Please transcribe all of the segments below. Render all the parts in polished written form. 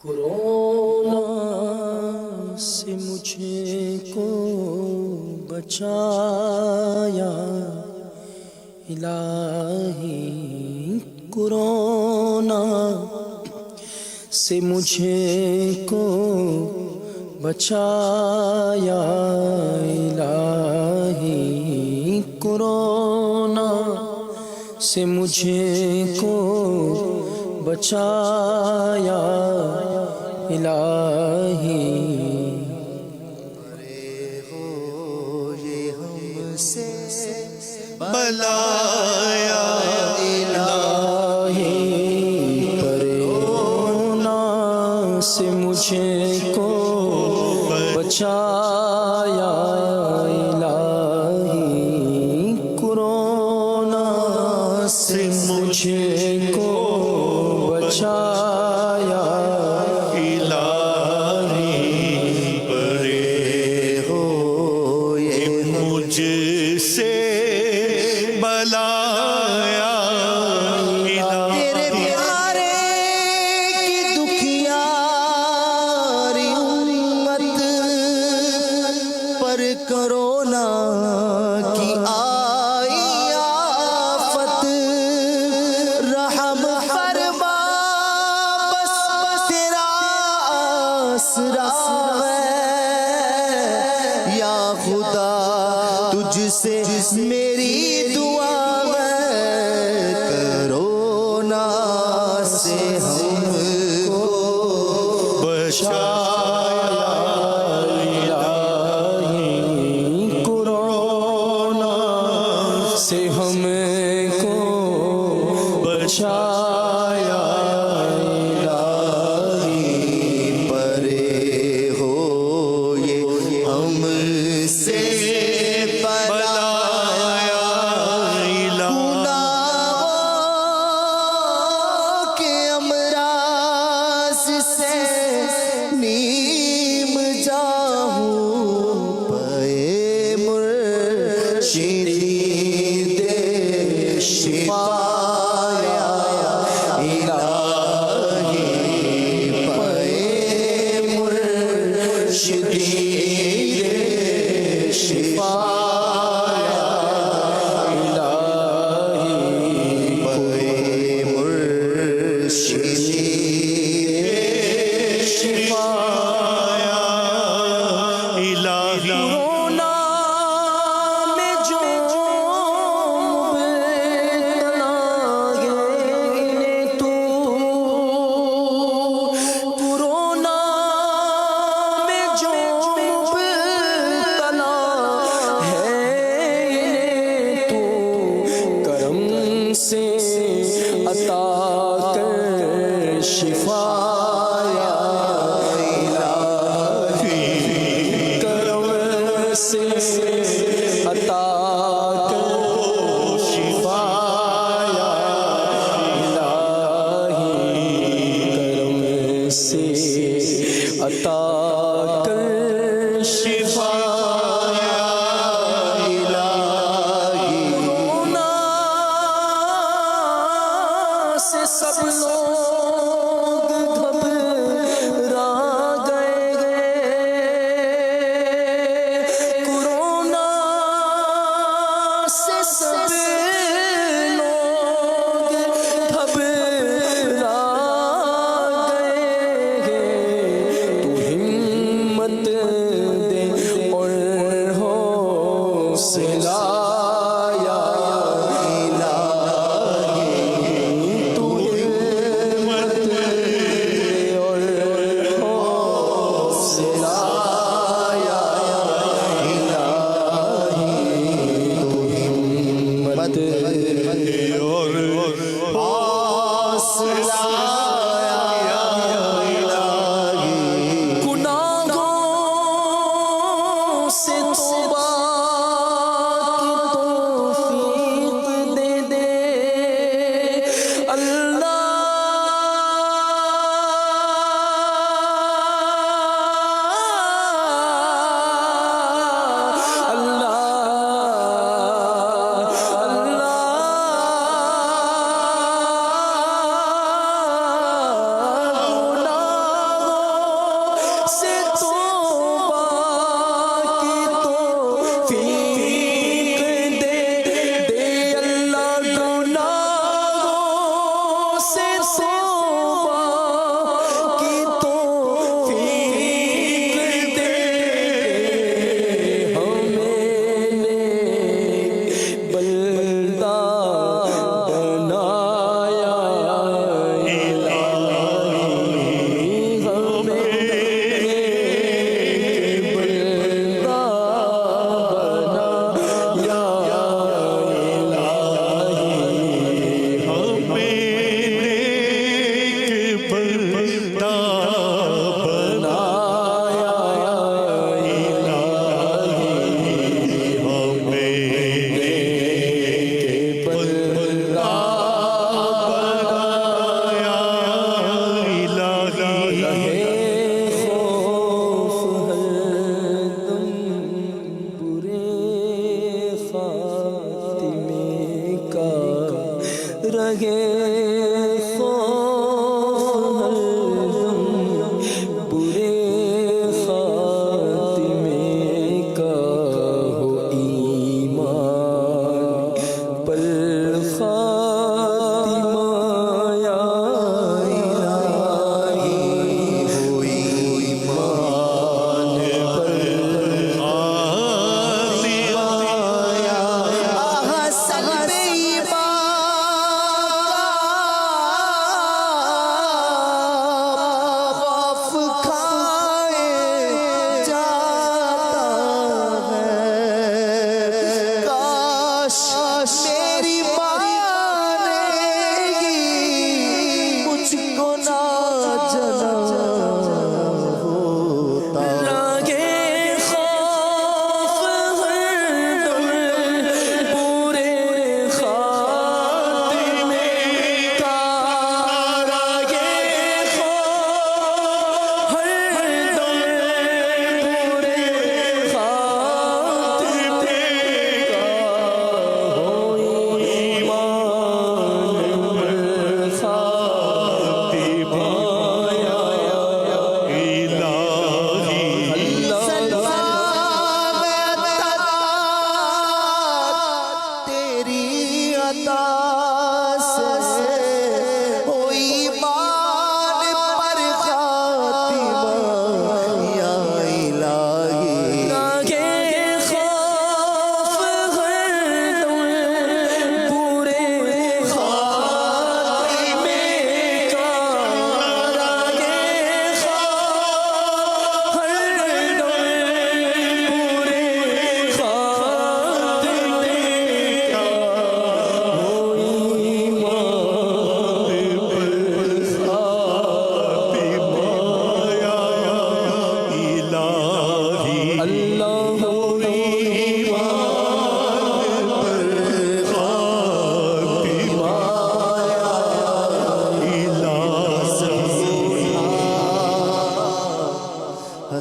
Corona سے مجھے کو بچایا الہی، کورونا سے مجھے کو بچایا الہی، کورونا سے مجھے کو بچایا الہی۔ پرے ہو یہ ہم سے بلایا الہی، کورونا سے مجھے کو بچایا الہی، کورونا سے مجھے کو بچایا الہی۔ پرے ہو یہ مجھ سے بلایا تیرے پیارے کی دکھیاری امت پر کرونا کی آئی آفت، رحم فرما بس تیرا آسرا ہے یا خدا، تجھ سے میری دعا ہے، کرونا سے ہم کو بچایا الہی، کورونا سے ہم کو بچایا الہی۔ پرے ہو یہ ہم سے عطا کر شفا یا الہی، کرم سے عطا کر شفا یا الہی، کرم سے عطا کر شفا سب لوگ گھبرا گئے، کورونا سے سب لوگ گھبرا گئے، تو ہمت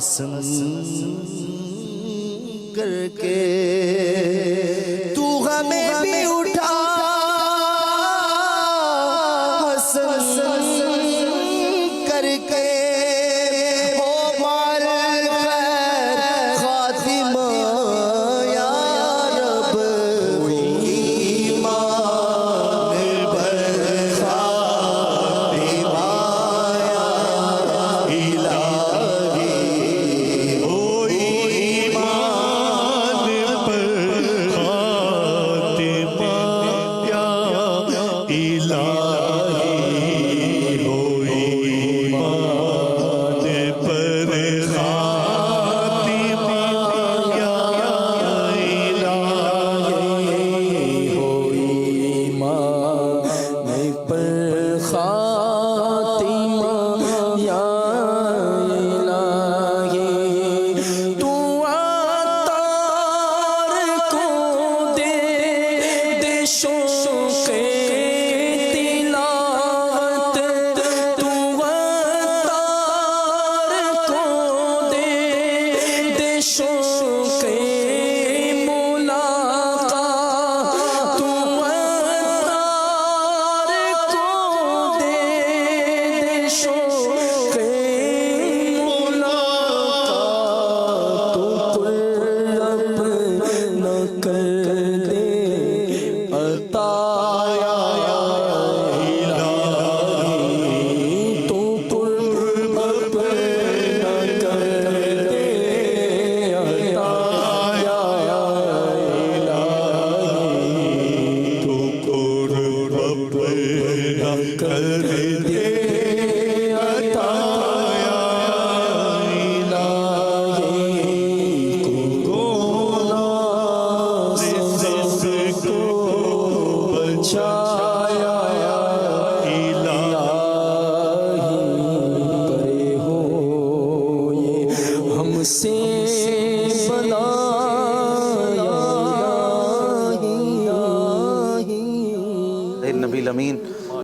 پسند کر کے تو ہمیں بھی اٹھا حسن کر کے ہو مال خیر خاتمہ یا رب ایمان پر خاتمہ یا الہی ہو ایمان پر خاتمہ یا الہی ہو ایمان پر خاتمہ یا الہی ہو ایمان پر خاتمہ یا الہی تو عطار کو دے شوق تلاوت تو عطار کو دے شوق